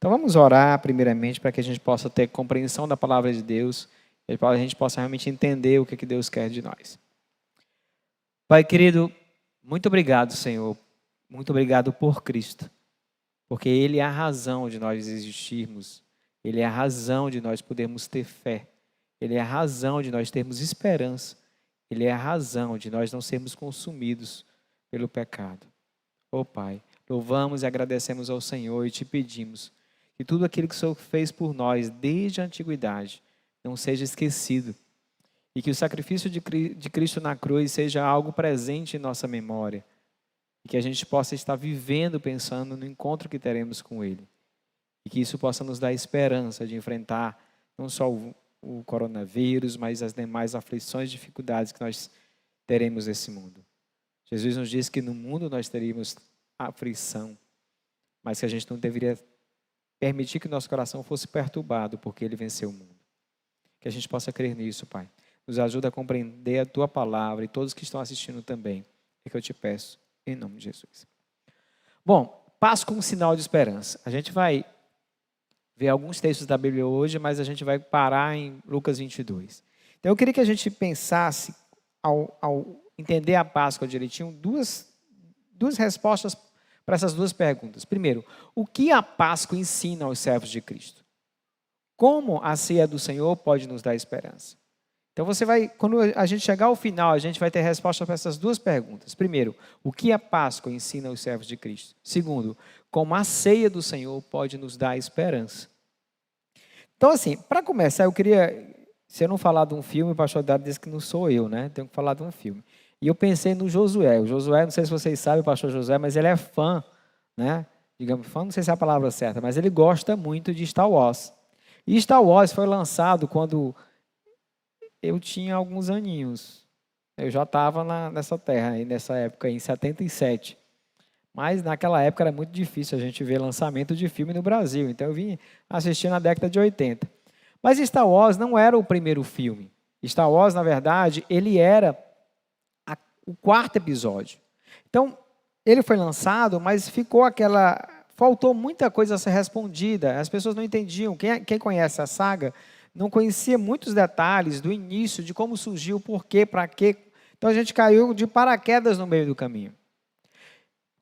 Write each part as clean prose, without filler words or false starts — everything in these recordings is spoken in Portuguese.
Então vamos orar primeiramente para que a gente possa ter compreensão da palavra de Deus e para a gente possa realmente entender o que Deus quer de nós. Pai querido, muito obrigado, Senhor. Muito obrigado por Cristo, porque Ele é a razão de nós existirmos. Ele é a razão de nós podermos ter fé. Ele é a razão de nós termos esperança. Ele é a razão de nós não sermos consumidos pelo pecado. Ó Pai, louvamos e agradecemos ao Senhor e te pedimos que tudo aquilo que o Senhor fez por nós desde a antiguidade não seja esquecido e que o sacrifício de Cristo na cruz seja algo presente em nossa memória e que a gente possa estar vivendo pensando no encontro que teremos com Ele e que isso possa nos dar esperança de enfrentar não só o coronavírus, mas as demais aflições e dificuldades que nós teremos nesse mundo. Jesus nos diz que no mundo nós teríamos aflição, mas que a gente não deveria permitir que o nosso coração fosse perturbado, porque Ele venceu o mundo. Que a gente possa crer nisso, Pai. Nos ajuda a compreender a Tua palavra e todos que estão assistindo também. É que eu te peço, em nome de Jesus. Bom, Páscoa como sinal de esperança. A gente vai ver alguns textos da Bíblia hoje, mas a gente vai parar em Lucas 22. Então eu queria que a gente pensasse, ao entender a Páscoa direitinho, duas respostas para essas duas perguntas. Primeiro, o que a Páscoa ensina aos servos de Cristo? Como a ceia do Senhor pode nos dar esperança? Então quando a gente chegar ao final, a gente vai ter resposta para essas duas perguntas. Primeiro, o que a Páscoa ensina aos servos de Cristo? Segundo, como a ceia do Senhor pode nos dar esperança? Então, assim, para começar, eu queria, se eu não falar de um filme, o pastor Dado disse que não sou eu, né? Tenho que falar de um filme. E eu pensei no Josué. O Josué, não sei se vocês sabem, o pastor Josué, mas ele é fã, né? Digamos, fã, não sei se é a palavra certa, mas ele gosta muito de Star Wars. E Star Wars foi lançado quando eu tinha alguns aninhos. Eu já estava nessa terra, nessa época, em 77. Mas naquela época era muito difícil a gente ver lançamento de filme no Brasil. Então eu vim assistir na década de 80. Mas Star Wars não era o primeiro filme. Star Wars, na verdade, ele era o quarto episódio. Então, ele foi lançado, mas faltou muita coisa a ser respondida. As pessoas não entendiam. Quem conhece a saga não conhecia muitos detalhes do início, de como surgiu, por quê, para quê. Então a gente caiu de paraquedas no meio do caminho.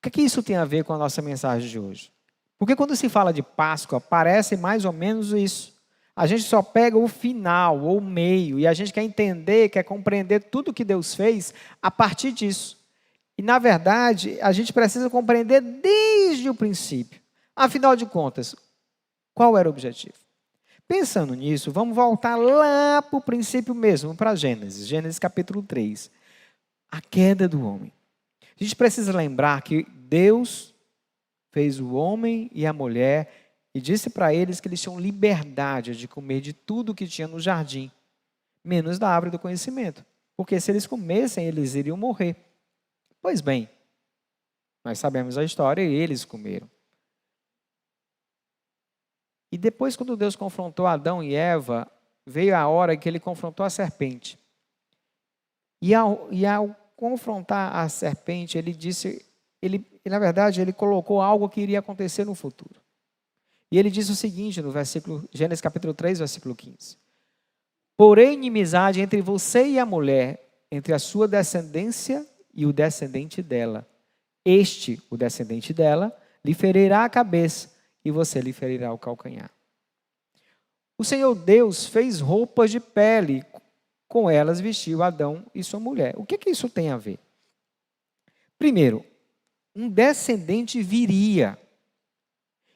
O que isso tem a ver com a nossa mensagem de hoje? Porque quando se fala de Páscoa, parece mais ou menos isso. A gente só pega o final ou o meio e a gente quer entender, quer compreender tudo que Deus fez a partir disso. E, na verdade, a gente precisa compreender desde o princípio. Afinal de contas, qual era o objetivo? Pensando nisso, vamos voltar lá para o princípio mesmo, para Gênesis. Gênesis capítulo 3. A queda do homem. A gente precisa lembrar que Deus fez o homem e a mulher e disse para eles que eles tinham liberdade de comer de tudo que tinha no jardim, menos da árvore do conhecimento. Porque se eles comessem, eles iriam morrer. Pois bem, nós sabemos a história e eles comeram. E depois, quando Deus confrontou Adão e Eva, veio a hora que ele confrontou a serpente. E ao confrontar a serpente, ele disse, na verdade, ele colocou algo que iria acontecer no futuro. E ele diz o seguinte no Gênesis capítulo 3, versículo 15. Porém, inimizade entre você e a mulher, entre a sua descendência e o descendente dela. Este, o descendente dela, lhe ferirá a cabeça e você lhe ferirá o calcanhar. O Senhor Deus fez roupas de pele, com elas vestiu Adão e sua mulher. O que isso tem a ver? Primeiro, um descendente viria.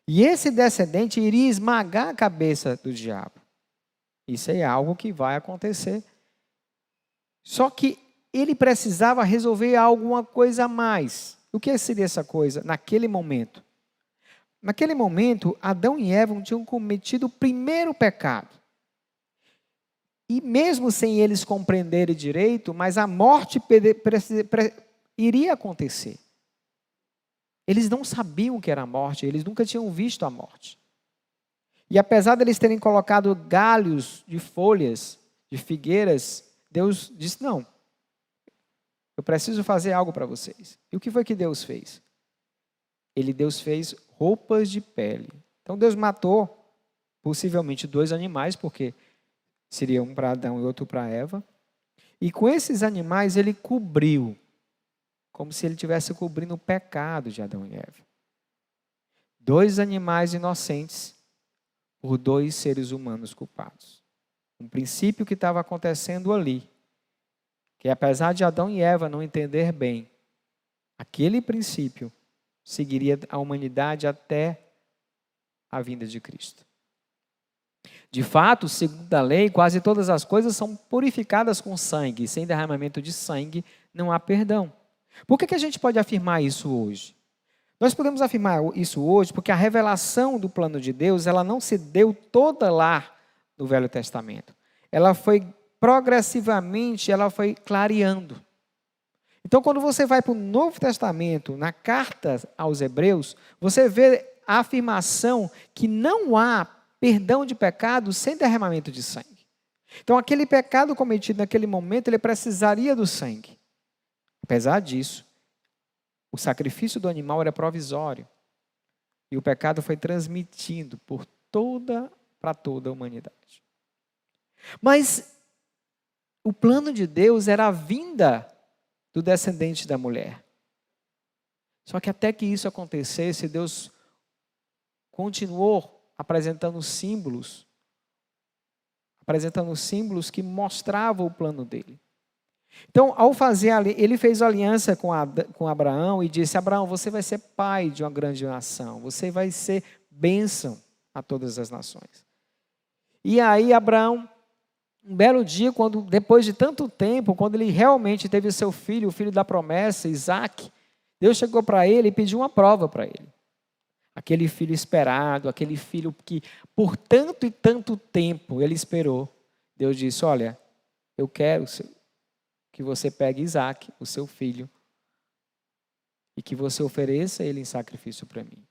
E esse descendente iria esmagar a cabeça do diabo. Isso é algo que vai acontecer. Só que ele precisava resolver alguma coisa a mais. O que seria essa coisa naquele momento? Naquele momento, Adão e Eva tinham cometido o primeiro pecado. E mesmo sem eles compreenderem direito, mas a morte iria acontecer. Eles não sabiam o que era a morte, eles nunca tinham visto a morte. E apesar de eles terem colocado galhos de folhas, de figueiras, Deus disse, não, eu preciso fazer algo para vocês. E o que foi que Deus fez? Deus fez roupas de pele. Então Deus matou possivelmente 2 animais, porque seria um para Adão e outro para Eva. E com esses animais ele cobriu, como se ele estivesse cobrindo o pecado de Adão e Eva. 2 animais inocentes por 2 seres humanos culpados. Um princípio que estava acontecendo ali, que apesar de Adão e Eva não entender bem, aquele princípio seguiria a humanidade até a vinda de Cristo. De fato, segundo a lei, quase todas as coisas são purificadas com sangue. Sem derramamento de sangue, não há perdão. Por que a gente pode afirmar isso hoje? Nós podemos afirmar isso hoje porque a revelação do plano de Deus, ela não se deu toda lá no Velho Testamento. Ela foi progressivamente, ela foi clareando. Então, quando você vai para o Novo Testamento, na carta aos Hebreus, você vê a afirmação que não há perdão de pecado sem derramamento de sangue. Então, aquele pecado cometido naquele momento, ele precisaria do sangue. Apesar disso, o sacrifício do animal era provisório. E o pecado foi transmitido para toda a humanidade. Mas o plano de Deus era a vinda do descendente da mulher. Só que até que isso acontecesse, Deus continuou apresentando símbolos que mostravam o plano dele. Então, ao fazer, ele fez aliança com Abraão e disse: Abraão, você vai ser pai de uma grande nação, você vai ser bênção a todas as nações. E aí, Abraão, um belo dia, depois de tanto tempo, quando ele realmente teve o seu filho, o filho da promessa, Isaque, Deus chegou para ele e pediu uma prova para ele. Aquele filho esperado, aquele filho que por tanto e tanto tempo ele esperou. Deus disse: olha, eu quero que você pegue Isaque, o seu filho, e que você ofereça ele em sacrifício para mim.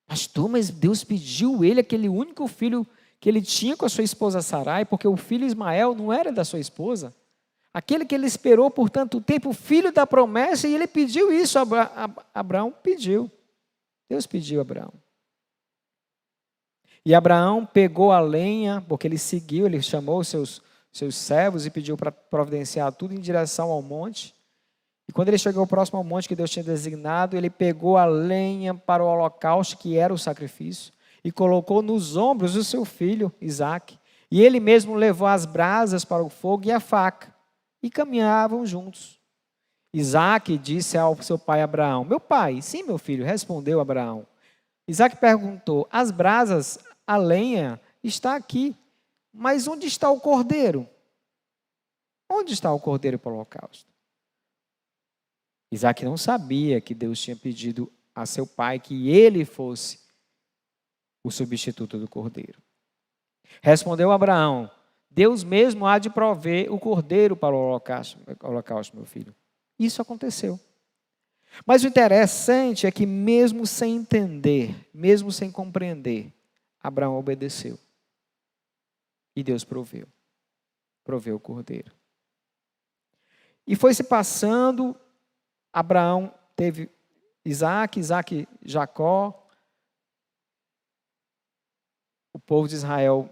Pastor, mas Deus pediu ele, aquele único filho que ele tinha com a sua esposa Sarai, porque o filho Ismael não era da sua esposa. Aquele que ele esperou por tanto tempo, o filho da promessa, e ele pediu isso, Abraão pediu. Deus pediu a Abraão. E Abraão pegou a lenha, porque ele seguiu, ele chamou os seus servos e pediu para providenciar tudo em direção ao monte. E quando ele chegou próximo ao monte que Deus tinha designado, ele pegou a lenha para o holocausto, que era o sacrifício, e colocou nos ombros do seu filho, Isaque. E ele mesmo levou as brasas para o fogo e a faca, e caminhavam juntos. Isaque disse ao seu pai Abraão: meu pai. Sim, meu filho, respondeu Abraão. Isaque perguntou: as brasas, a lenha está aqui, mas onde está o cordeiro? Onde está o cordeiro para o holocausto? Isaque não sabia que Deus tinha pedido a seu pai que ele fosse o substituto do cordeiro. Respondeu Abraão: Deus mesmo há de prover o cordeiro para o holocausto, meu filho. Isso aconteceu. Mas o interessante é que mesmo sem entender, mesmo sem compreender, Abraão obedeceu. E Deus proveu o cordeiro. E foi se passando, Abraão teve Isaque, Jacó. O povo de Israel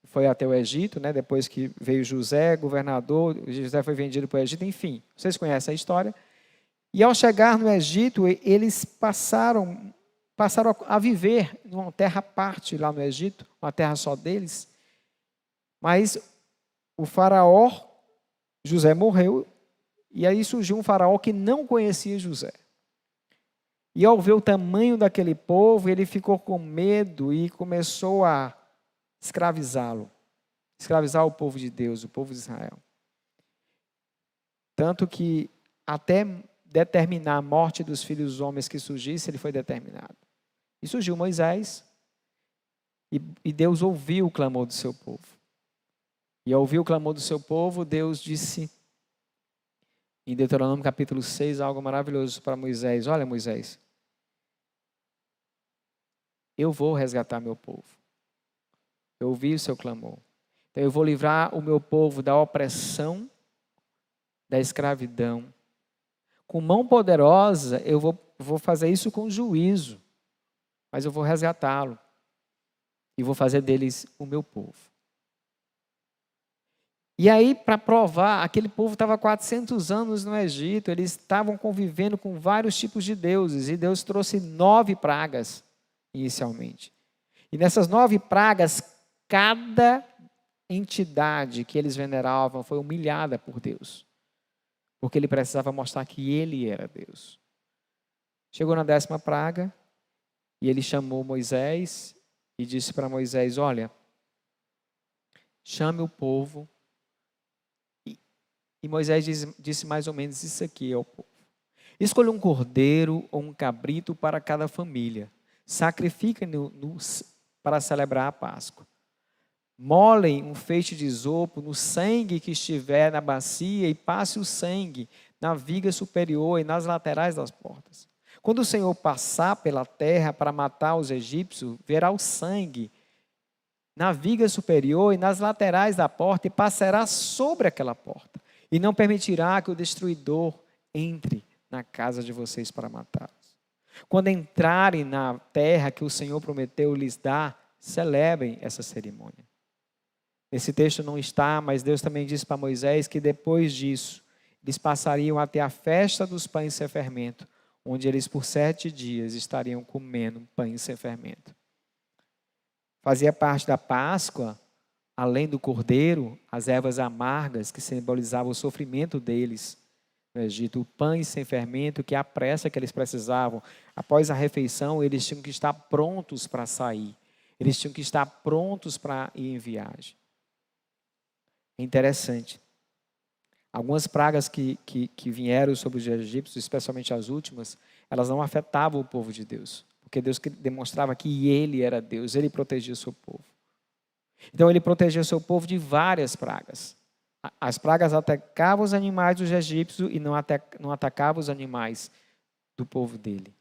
foi até o Egito, né? Depois que veio José, governador, José foi vendido para o Egito, enfim, vocês conhecem a história. E ao chegar no Egito, eles passaram a viver numa terra à parte lá no Egito, uma terra só deles. Mas o faraó, José morreu, e aí surgiu um faraó que não conhecia José. E ao ver o tamanho daquele povo, ele ficou com medo e começou a escravizá-lo. Escravizar o povo de Deus, o povo de Israel. Tanto que até determinar a morte dos filhos dos homens que surgisse, ele foi determinado. E surgiu Moisés, e Deus ouviu o clamor do seu povo. E ao ouvir o clamor do seu povo, Deus disse, em Deuteronômio capítulo 6, algo maravilhoso para Moisés. Olha, Moisés, eu vou resgatar meu povo. Eu ouvi o seu clamor. Então eu vou livrar o meu povo da opressão, da escravidão. Com mão poderosa, eu vou fazer isso com juízo. mas eu vou resgatá-lo e vou fazer deles o meu povo. E aí, para provar, aquele povo estava 400 anos no Egito, eles estavam convivendo com vários tipos de deuses, e Deus trouxe 9 pragas inicialmente. E nessas 9 pragas, cada entidade que eles veneravam foi humilhada por Deus, porque ele precisava mostrar que ele era Deus. Chegou na 10ª praga, e ele chamou Moisés e disse para Moisés: olha, chame o povo. E Moisés disse mais ou menos isso aqui ao povo: escolha um cordeiro ou um cabrito para cada família, sacrifiquem-no para celebrar a Páscoa. Molem um feixe de isopo no sangue que estiver na bacia e passe o sangue na viga superior e nas laterais das portas. Quando o Senhor passar pela terra para matar os egípcios, verá o sangue na viga superior e nas laterais da porta e passará sobre aquela porta. E não permitirá que o destruidor entre na casa de vocês para matá-los. Quando entrarem na terra que o Senhor prometeu lhes dar, celebrem essa cerimônia. Nesse texto não está, mas Deus também disse para Moisés que depois disso, eles passariam até a festa dos pães sem fermento, onde eles por 7 dias estariam comendo pães sem fermento. Fazia parte da Páscoa, além do cordeiro, as ervas amargas que simbolizavam o sofrimento deles no Egito, o pães sem fermento, que é a pressa que eles precisavam. Após a refeição, eles tinham que estar prontos para sair. Eles tinham que estar prontos para ir em viagem. É interessante. Algumas pragas que vieram sobre os egípcios, especialmente as últimas, elas não afetavam o povo de Deus, porque Deus demonstrava que Ele era Deus, Ele protegia o seu povo. Então ele protegeu o seu povo de várias pragas. As pragas atacavam os animais dos egípcios e não atacavam os animais do povo dele.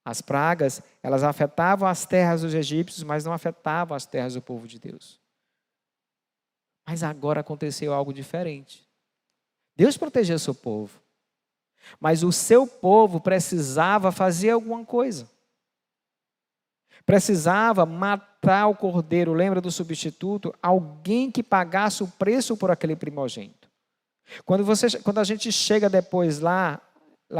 As pragas, elas afetavam as terras dos egípcios, mas não afetavam as terras do povo de Deus. Mas agora aconteceu algo diferente. Deus protegeu o seu povo, mas o seu povo precisava fazer alguma coisa. Precisava matar o cordeiro, lembra do substituto? Alguém que pagasse o preço por aquele primogênito. Quando a gente chega depois lá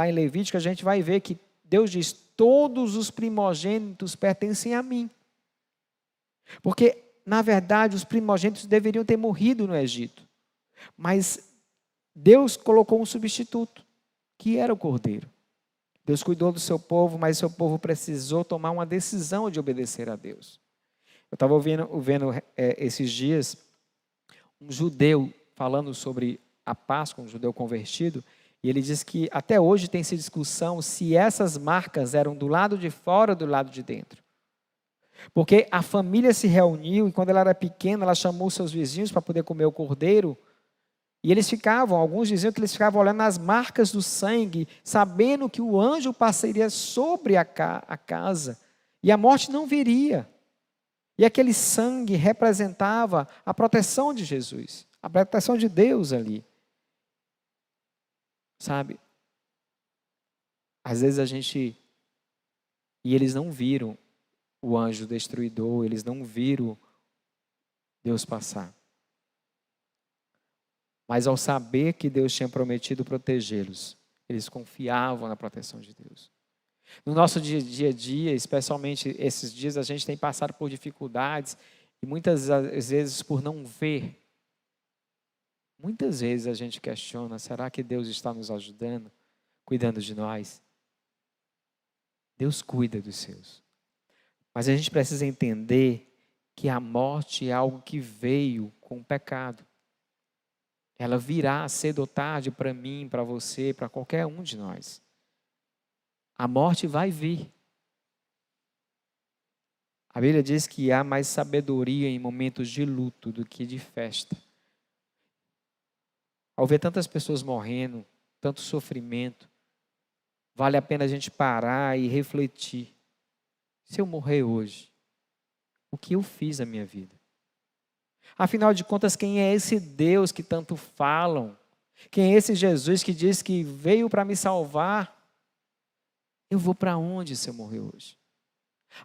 em Levítico, a gente vai ver que Deus diz: todos os primogênitos pertencem a mim. Porque, na verdade, os primogênitos deveriam ter morrido no Egito. Mas Deus colocou um substituto, que era o cordeiro. Deus cuidou do seu povo, mas o seu povo precisou tomar uma decisão de obedecer a Deus. Eu estava vendo esses dias um judeu falando sobre a Páscoa, um judeu convertido, e ele diz que até hoje tem essa discussão se essas marcas eram do lado de fora ou do lado de dentro. Porque a família se reuniu e quando ela era pequena, ela chamou seus vizinhos para poder comer o cordeiro. E eles alguns diziam que eles ficavam olhando as marcas do sangue, sabendo que o anjo passaria sobre a casa e a morte não viria. E aquele sangue representava a proteção de Jesus, a proteção de Deus ali. Sabe? Às vezes e eles não viram o anjo destruidor, eles não viram Deus passar. Mas ao saber que Deus tinha prometido protegê-los, eles confiavam na proteção de Deus. No nosso dia a dia, especialmente esses dias, a gente tem passado por dificuldades e muitas vezes por não ver. Muitas vezes a gente questiona: será que Deus está nos ajudando, cuidando de nós? Deus cuida dos seus. Mas a gente precisa entender que a morte é algo que veio com o pecado. Ela virá cedo ou tarde para mim, para você, para qualquer um de nós. A morte vai vir. A Bíblia diz que há mais sabedoria em momentos de luto do que de festa. Ao ver tantas pessoas morrendo, tanto sofrimento, vale a pena a gente parar e refletir. Se eu morrer hoje, o que eu fiz na minha vida? Afinal de contas, quem é esse Deus que tanto falam? Quem é esse Jesus que diz que veio para me salvar? Eu vou para onde se eu morrer hoje?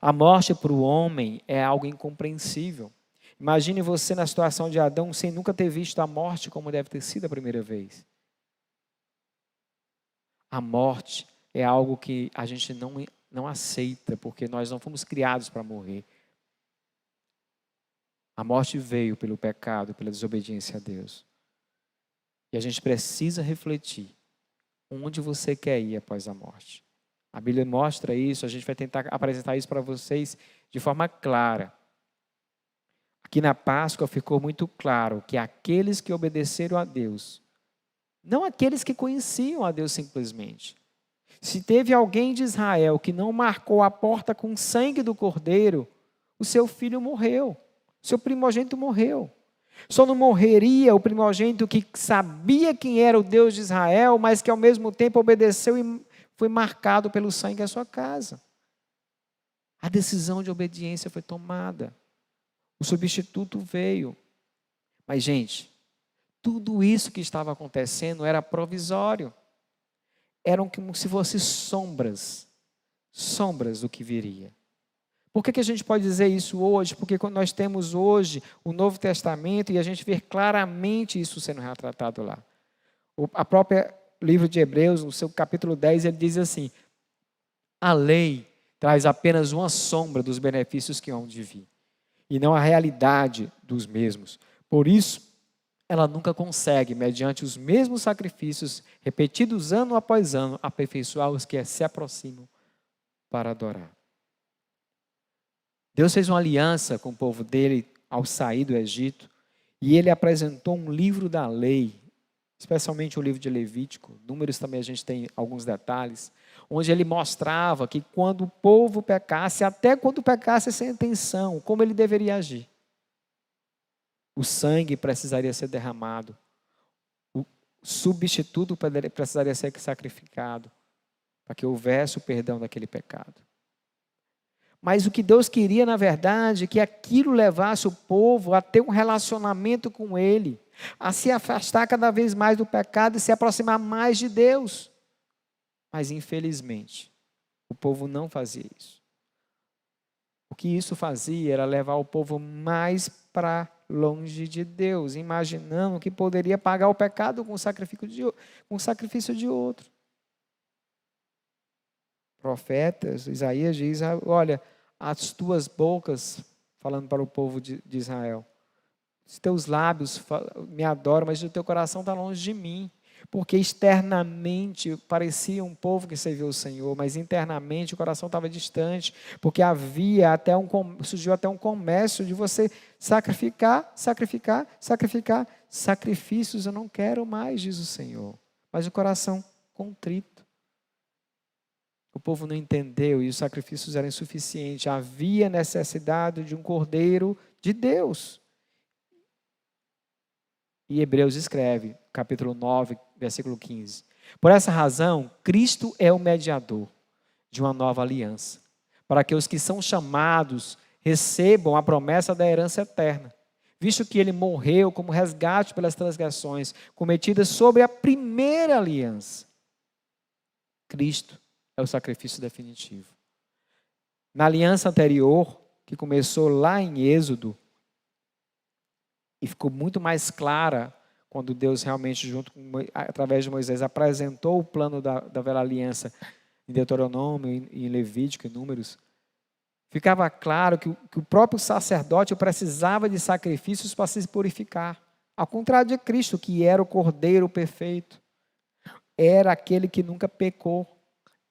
A morte para o homem é algo incompreensível. Imagine você na situação de Adão sem nunca ter visto a morte como deve ter sido a primeira vez. A morte é algo que a gente não aceita, porque nós não fomos criados para morrer. A morte veio pelo pecado, pela desobediência a Deus. E a gente precisa refletir onde você quer ir após a morte. A Bíblia mostra isso, a gente vai tentar apresentar isso para vocês de forma clara. Aqui na Páscoa ficou muito claro que aqueles que obedeceram a Deus, não aqueles que conheciam a Deus simplesmente. Se teve alguém de Israel que não marcou a porta com o sangue do cordeiro, o seu filho morreu, o seu primogênito morreu. Só não morreria o primogênito que sabia quem era o Deus de Israel, mas que ao mesmo tempo obedeceu e foi marcado pelo sangue da sua casa. A decisão de obediência foi tomada. O substituto veio. Mas, gente, tudo isso que estava acontecendo era provisório. Eram como se fossem sombras do que viria. Por que a gente pode dizer isso hoje? Porque quando nós temos hoje o Novo Testamento e a gente vê claramente isso sendo retratado lá. A própria livro de Hebreus, no seu capítulo 10, ele diz assim: a lei traz apenas uma sombra dos benefícios que hão de vir, e não a realidade dos mesmos. Por isso, ela nunca consegue, mediante os mesmos sacrifícios, repetidos ano após ano, aperfeiçoar os que se aproximam para adorar. Deus fez uma aliança com o povo dele ao sair do Egito, e ele apresentou um livro da lei, especialmente o livro de Levítico, Números também a gente tem alguns detalhes, onde ele mostrava que quando o povo pecasse, até quando pecasse sem intenção, como ele deveria agir. O sangue precisaria ser derramado, o substituto precisaria ser sacrificado, para que houvesse o perdão daquele pecado. Mas o que Deus queria, na verdade, é que aquilo levasse o povo a ter um relacionamento com Ele, a se afastar cada vez mais do pecado e se aproximar mais de Deus. Mas, infelizmente, o povo não fazia isso. O que isso fazia era levar o povo mais para longe de Deus, imaginando que poderia pagar o pecado com o sacrifício de outro. Profetas, Isaías diz: olha, as tuas bocas, falando para o povo de Israel, os teus lábios me adoram, mas o teu coração está longe de mim, porque externamente parecia um povo que serviu o Senhor, mas internamente o coração estava distante, porque surgiu até um comércio de você sacrifícios eu não quero mais, diz o Senhor, mas o coração contrito. O povo não entendeu e os sacrifícios eram insuficientes. Havia necessidade de um cordeiro de Deus. E Hebreus escreve, capítulo 9, versículo 15. Por essa razão, Cristo é o mediador de uma nova aliança, para que os que são chamados recebam a promessa da herança eterna, visto que ele morreu como resgate pelas transgressões cometidas sobre a primeira aliança. Cristo é o sacrifício definitivo. Na aliança anterior, que começou lá em Êxodo, e ficou muito mais clara quando Deus realmente, através de Moisés, apresentou o plano da velha aliança em Deuteronômio, em Levítico, em Números, ficava claro que o próprio sacerdote precisava de sacrifícios para se purificar. Ao contrário de Cristo, que era o Cordeiro perfeito, era aquele que nunca pecou.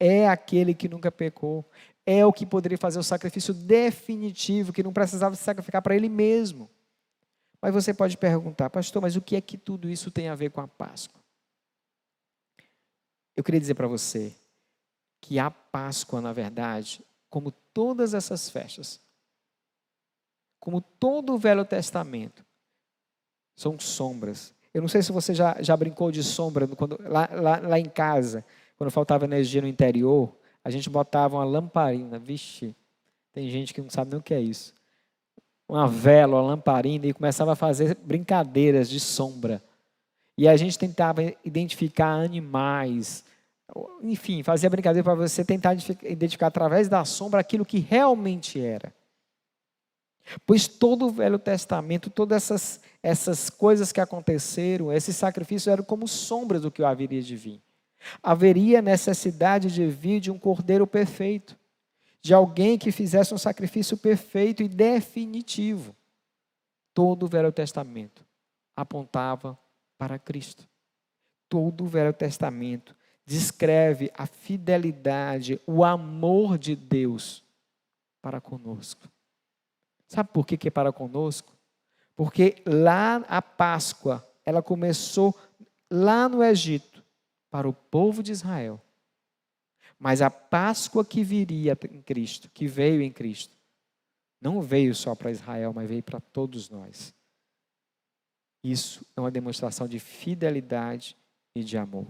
É aquele que nunca pecou. É o que poderia fazer o sacrifício definitivo, que não precisava se sacrificar para ele mesmo. Mas você pode perguntar: pastor, mas o que é que tudo isso tem a ver com a Páscoa? Eu queria dizer para você que a Páscoa, na verdade, como todas essas festas, como todo o Velho Testamento, são sombras. Eu não sei se você já brincou de sombra lá em casa. Quando faltava energia no interior, a gente botava uma lamparina. Vixe, tem gente que não sabe nem o que é isso. Uma vela, uma lamparina, e começava a fazer brincadeiras de sombra. E a gente tentava identificar animais, Enfim, fazia brincadeira para você tentar identificar através da sombra aquilo que realmente era. Pois todo o Velho Testamento, todas essas coisas que aconteceram, esses sacrifícios eram como sombras do que haveria de vir. Haveria necessidade de vir de um cordeiro perfeito, de alguém que fizesse um sacrifício perfeito e definitivo. Todo o Velho Testamento apontava para Cristo. Todo o Velho Testamento descreve a fidelidade, o amor de Deus para conosco. Sabe por que é para conosco? Porque lá a Páscoa, ela começou lá no Egito, para o povo de Israel. Mas a Páscoa que viria em Cristo, que veio em Cristo, não veio só para Israel, mas veio para todos nós. Isso é uma demonstração de fidelidade e de amor.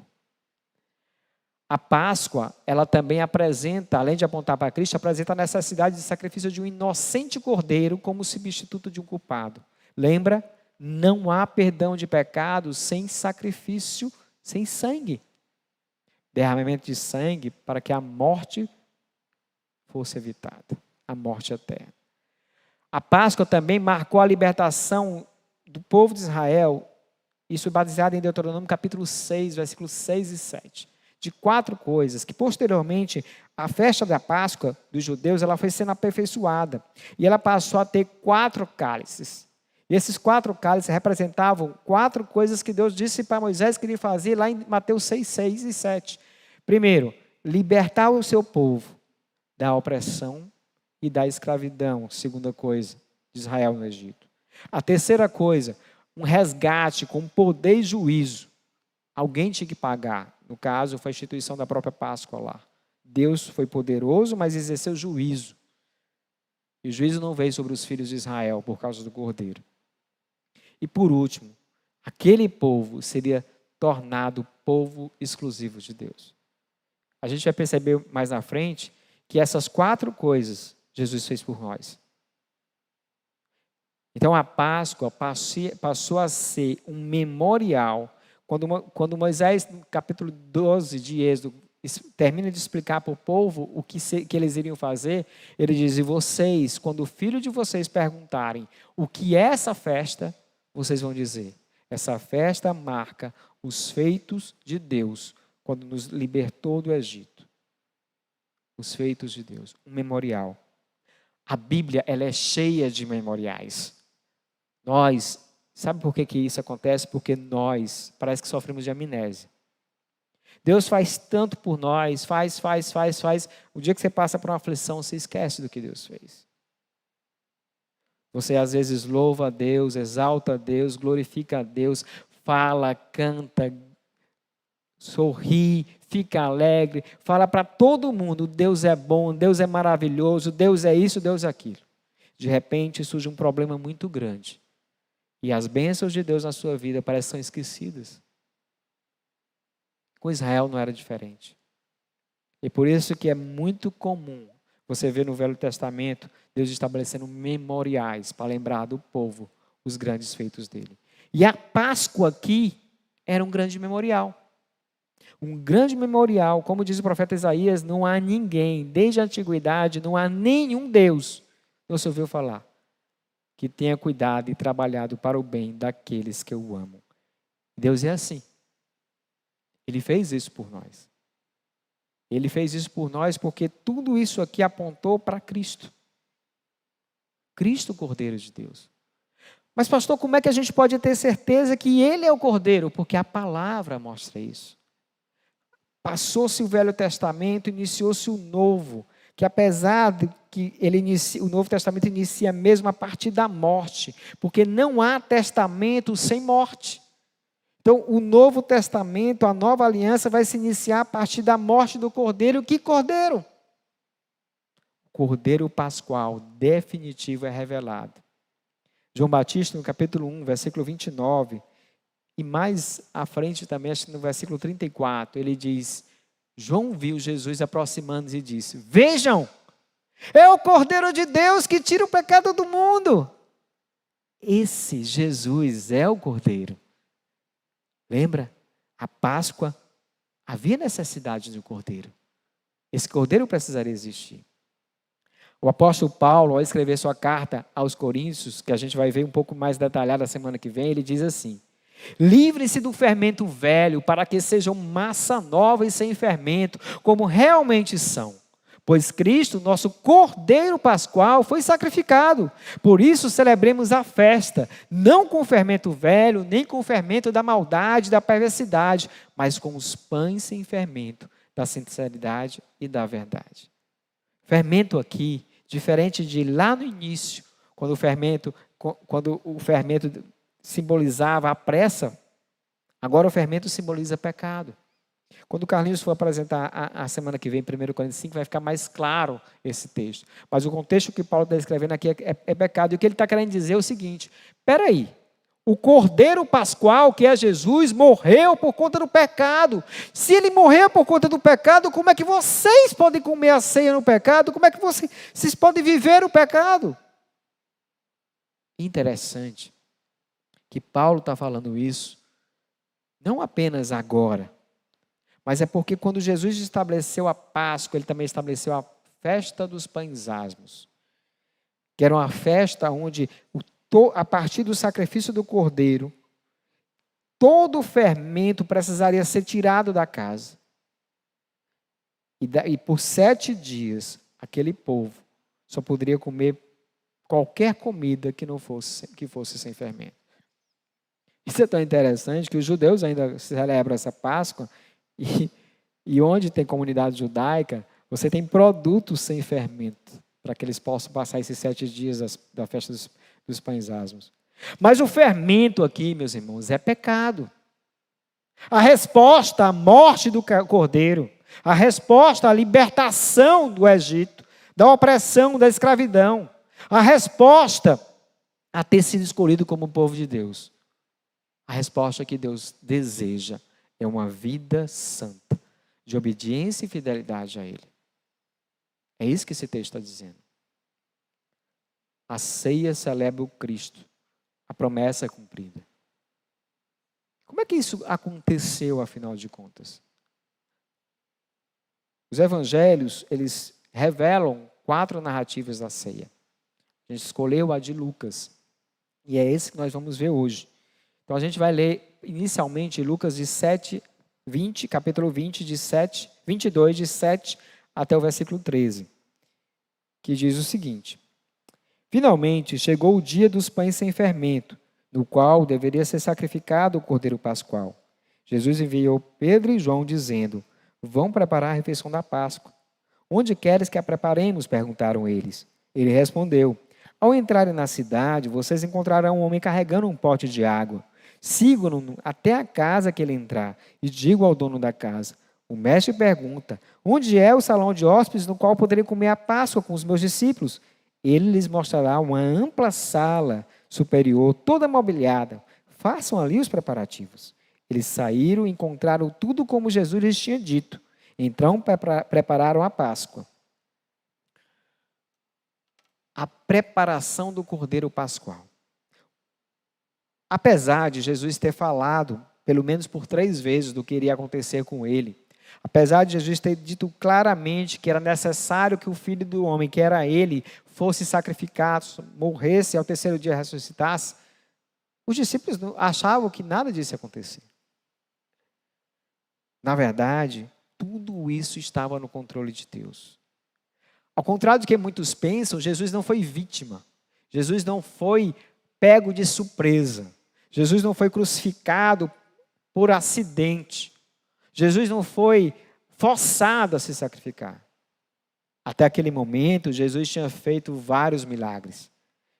A Páscoa, ela também apresenta, além de apontar para Cristo, apresenta a necessidade de sacrifício de um inocente cordeiro como substituto de um culpado. Lembra? Não há perdão de pecados sem sacrifício, sem sangue. Derramamento de sangue para que a morte fosse evitada, a morte eterna. A Páscoa também marcou a libertação do povo de Israel, isso é baseado em Deuteronômio capítulo 6, versículos 6 e 7, de 4 coisas, que posteriormente a festa da Páscoa dos judeus, ela foi sendo aperfeiçoada, e ela passou a ter 4 cálices. E esses 4 cálices representavam 4 coisas que Deus disse para Moisés que ele fazia lá em Mateus 6, 6 e 7. Primeiro, libertar o seu povo da opressão e da escravidão, segunda coisa, de Israel no Egito. A terceira coisa, um resgate com poder e juízo. Alguém tinha que pagar. No caso, foi a instituição da própria Páscoa lá. Deus foi poderoso, mas exerceu juízo. E o juízo não veio sobre os filhos de Israel por causa do cordeiro. E por último, aquele povo seria tornado povo exclusivo de Deus. A gente vai perceber mais na frente que essas 4 coisas Jesus fez por nós. Então a Páscoa passou a ser um memorial. Quando Moisés, no capítulo 12 de Êxodo, termina de explicar para o povo o que eles iriam fazer, ele diz: e vocês, quando o filho de vocês perguntarem o que é essa festa, vocês vão dizer: essa festa marca os feitos de Deus, quando nos libertou do Egito. Os feitos de Deus, um memorial. A Bíblia, ela é cheia de memoriais. Sabe por que isso acontece? Porque nós, parece que sofremos de amnésia. Deus faz tanto por nós, faz. O dia que você passa por uma aflição, você esquece do que Deus fez. Você às vezes louva a Deus, exalta a Deus, glorifica a Deus, fala, canta, sorri, fica alegre, fala para todo mundo: Deus é bom, Deus é maravilhoso, Deus é isso, Deus é aquilo. De repente surge um problema muito grande. E as bênçãos de Deus na sua vida parecem que são esquecidas. Com Israel não era diferente. E por isso que é muito comum você ver no Velho Testamento Deus estabelecendo memoriais para lembrar do povo os grandes feitos dele. E a Páscoa aqui era um grande memorial. Um grande memorial, como diz o profeta Isaías: não há ninguém, desde a antiguidade, não há nenhum Deus, não se ouviu falar, que tenha cuidado e trabalhado para o bem daqueles que o amam. Deus é assim. Ele fez isso por nós. Ele fez isso por nós porque tudo isso aqui apontou para Cristo. Cristo, o Cordeiro de Deus. Mas pastor, como é que a gente pode ter certeza que Ele é o Cordeiro? Porque a palavra mostra isso. Passou-se o Velho Testamento, iniciou-se o Novo, que apesar de que o Novo Testamento inicia mesmo a partir da morte, porque não há testamento sem morte. Então, o Novo Testamento, a nova aliança, vai se iniciar a partir da morte do Cordeiro. Que Cordeiro? O Cordeiro Pascual definitivo é revelado. João Batista, no capítulo 1, versículo 29, e mais à frente também, acho que no versículo 34, ele diz: João viu Jesus aproximando-se e disse: vejam, é o Cordeiro de Deus que tira o pecado do mundo. Esse Jesus é o Cordeiro. Lembra? A Páscoa Havia necessidade do cordeiro. Esse cordeiro precisaria existir. O apóstolo Paulo, ao escrever sua carta aos Coríntios, que a gente vai ver um pouco mais detalhada a semana que vem, ele diz assim: livre-se do fermento velho, para que sejam massa nova e sem fermento, como realmente são. Pois Cristo, nosso Cordeiro Pascual, foi sacrificado. Por isso celebremos a festa, não com o fermento velho, nem com o fermento da maldade, da perversidade, mas com os pães sem fermento, da sinceridade e da verdade. Fermento aqui, diferente de lá no início, quando o fermento simbolizava a pressa, agora o fermento simboliza pecado. Quando o Carlinhos for apresentar a semana que vem, 1 Coríntios 5, vai ficar mais claro esse texto. Mas o contexto que Paulo está escrevendo aqui é pecado. E o que ele está querendo dizer é o seguinte: espera aí, o Cordeiro Pascual, que é Jesus, morreu por conta do pecado. Se ele morreu por conta do pecado, como é que vocês podem comer a ceia no pecado? Como é que vocês podem viver o pecado? Interessante que Paulo está falando isso, não apenas agora, mas é porque quando Jesus estabeleceu a Páscoa, ele também estabeleceu a festa dos pães asmos, que era uma festa onde, a partir do sacrifício do cordeiro, todo o fermento precisaria ser tirado da casa. E por 7 dias, aquele povo só poderia comer qualquer comida que fosse sem fermento. Isso é tão interessante que os judeus ainda celebram essa Páscoa. E onde tem comunidade judaica, você tem produtos sem fermento, para que eles possam passar esses 7 dias da festa dos pães asmos. Mas o fermento aqui, meus irmãos, é pecado. A resposta à morte do cordeiro, a resposta à libertação do Egito, da opressão, da escravidão, a resposta a ter sido escolhido como povo de Deus. A resposta que Deus deseja é uma vida santa, de obediência e fidelidade a Ele. É isso que esse texto está dizendo. A ceia celebra o Cristo, a promessa é cumprida. Como é que isso aconteceu, afinal de contas? Os evangelhos, eles revelam 4 narrativas da ceia. A gente escolheu a de Lucas, e é esse que nós vamos ver hoje. Então a gente vai ler inicialmente Lucas de 20, capítulo 20, 22, de 7 até o versículo 13, que diz o seguinte: finalmente chegou o dia dos pães sem fermento, no qual deveria ser sacrificado o cordeiro pascual. Jesus enviou Pedro e João, dizendo: vão preparar a refeição da Páscoa. Onde queres que a preparemos? Perguntaram eles. Ele respondeu: ao entrarem na cidade, vocês encontrarão um homem carregando um pote de água. Sigam-no até a casa que ele entrar e digam ao dono da casa: o mestre pergunta, onde é o salão de hóspedes no qual poderei comer a Páscoa com os meus discípulos? Ele lhes mostrará uma ampla sala superior, toda mobiliada. Façam ali os preparativos. Eles saíram e encontraram tudo como Jesus lhes tinha dito. Então prepararam a Páscoa. A preparação do Cordeiro Pascual. Apesar de Jesus ter falado, pelo menos por 3 vezes, do que iria acontecer com ele, apesar de Jesus ter dito claramente que era necessário que o Filho do Homem, que era ele, fosse sacrificado, morresse e ao 3º dia ressuscitasse, os discípulos achavam que nada disso ia acontecer. Na verdade, tudo isso estava no controle de Deus. Ao contrário do que muitos pensam, Jesus não foi vítima. Jesus não foi pego de surpresa. Jesus não foi crucificado por acidente. Jesus não foi forçado a se sacrificar. Até aquele momento, Jesus tinha feito vários milagres.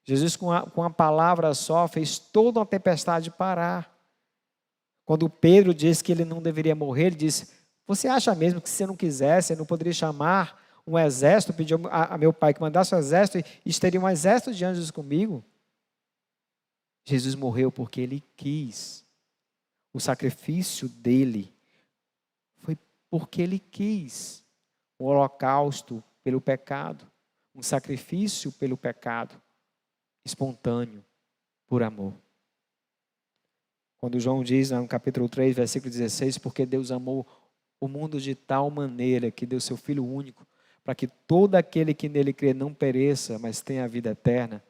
Jesus, com a palavra só, fez toda uma tempestade parar. Quando Pedro disse que ele não deveria morrer, ele disse: você acha mesmo que se eu não quisesse, eu não poderia chamar um exército, pedir a meu pai que mandasse um exército e teria um exército de anjos comigo? Jesus morreu porque ele quis. O sacrifício dele foi porque ele quis. O holocausto pelo pecado. Um sacrifício pelo pecado. Espontâneo, por amor. Quando João diz no capítulo 3, versículo 16, porque Deus amou o mundo de tal maneira que deu seu Filho único, para que todo aquele que nele crê não pereça, mas tenha a vida eterna,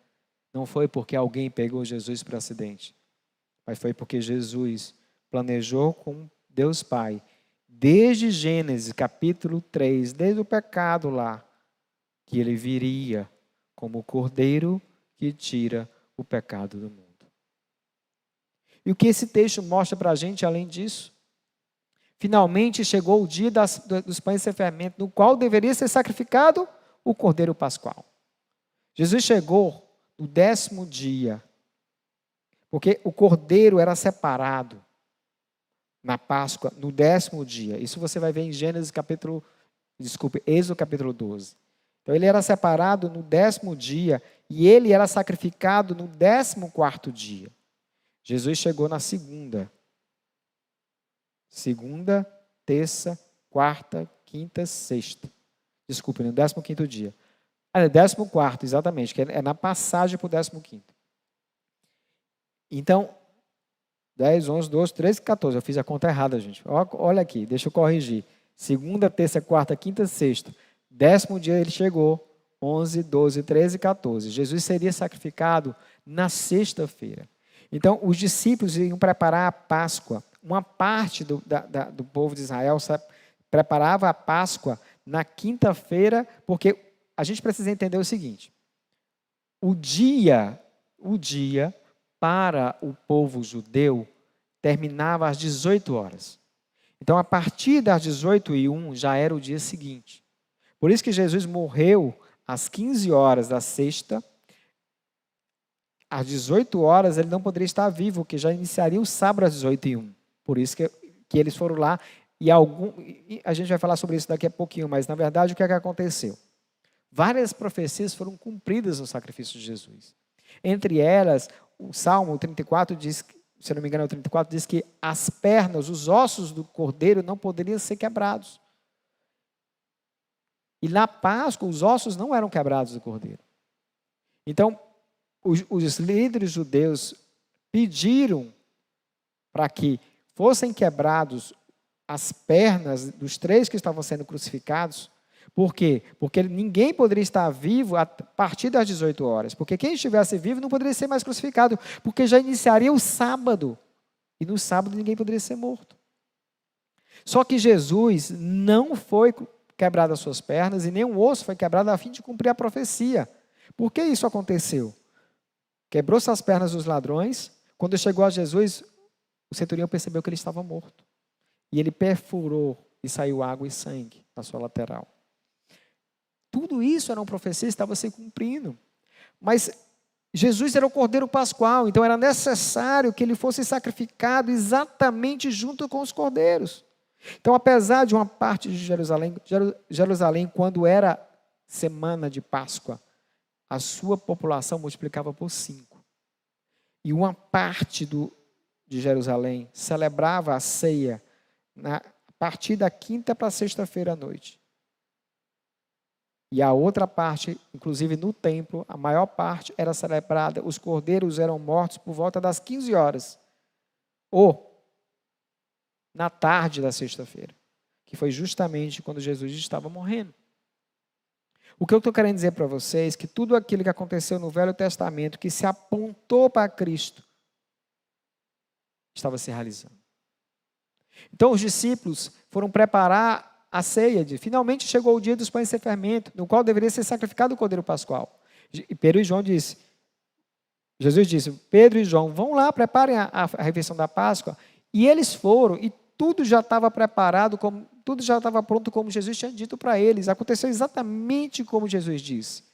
não foi porque alguém pegou Jesus por acidente, mas foi porque Jesus planejou com Deus Pai, desde Gênesis capítulo 3, desde o pecado lá, que ele viria como o Cordeiro que tira o pecado do mundo. E o que esse texto mostra para a gente, além disso? Finalmente chegou o dia dos pães sem fermento, no qual deveria ser sacrificado o Cordeiro Pascual. Jesus chegou no 10º dia, porque o Cordeiro era separado na Páscoa no 10º dia. Isso você vai ver em Êxodo capítulo 12. Então ele era separado no 10º dia e ele era sacrificado no 14º dia. Jesus chegou na segunda, terça, quarta, quinta, sexta. Desculpe, no 15º dia. 14º, exatamente, que é na passagem para o 15º. Então, 10, 11, 12, 13, 14. Eu fiz a conta errada, gente. Olha aqui, deixa eu corrigir. Segunda, terça, quarta, quinta, sexta. 10º dia ele chegou. 11, 12, 13, 14. Jesus seria sacrificado na sexta-feira. Então, os discípulos iam preparar a Páscoa. Uma parte do povo de Israel preparava a Páscoa na quinta-feira, porque a gente precisa entender o seguinte: o dia para o povo judeu terminava às 18 horas. Então, a partir das 18h01 já era o dia seguinte. Por isso que Jesus morreu às 15 horas da sexta. Às 18 horas ele não poderia estar vivo, porque já iniciaria o sábado às 18h01. Por isso que eles foram lá, e a gente vai falar sobre isso daqui a pouquinho, mas na verdade o que é que aconteceu? Várias profecias foram cumpridas no sacrifício de Jesus. Entre elas, o Salmo 34 diz, se não me engano, o 34 diz que as pernas, os ossos do cordeiro não poderiam ser quebrados. E na Páscoa, os ossos não eram quebrados do cordeiro. Então, os líderes judeus pediram para que fossem quebrados as pernas dos 3 que estavam sendo crucificados. Por quê? Porque ninguém poderia estar vivo a partir das 18 horas. Porque quem estivesse vivo não poderia ser mais crucificado, porque já iniciaria o sábado. E no sábado ninguém poderia ser morto. Só que Jesus não foi quebrado as suas pernas e nenhum osso foi quebrado a fim de cumprir a profecia. Por que isso aconteceu? Quebrou-se as pernas dos ladrões. Quando chegou a Jesus, o centurião percebeu que ele estava morto. E ele perfurou e saiu água e sangue na sua lateral. Tudo isso era uma profecia, estava se cumprindo. Mas Jesus era o Cordeiro Pascual, então era necessário que ele fosse sacrificado exatamente junto com os cordeiros. Então, apesar de uma parte de Jerusalém, quando era semana de Páscoa, a sua população multiplicava por 5. E uma parte de Jerusalém celebrava a ceia a partir da quinta para sexta-feira à noite. E a outra parte, inclusive no templo, a maior parte era celebrada, os cordeiros eram mortos por volta das 15 horas. Ou na tarde da sexta-feira, que foi justamente quando Jesus estava morrendo. O que eu estou querendo dizer para vocês é que tudo aquilo que aconteceu no Velho Testamento, que se apontou para Cristo, estava se realizando. Então os discípulos foram preparar a ceia, finalmente chegou o dia dos pães sem fermento, no qual deveria ser sacrificado o Cordeiro Pascual. E Pedro e João disse, Jesus disse, Pedro e João, vão lá, preparem a refeição da Páscoa. E eles foram, e tudo já estava preparado, tudo já estava pronto como Jesus tinha dito para eles. Aconteceu exatamente como Jesus disse,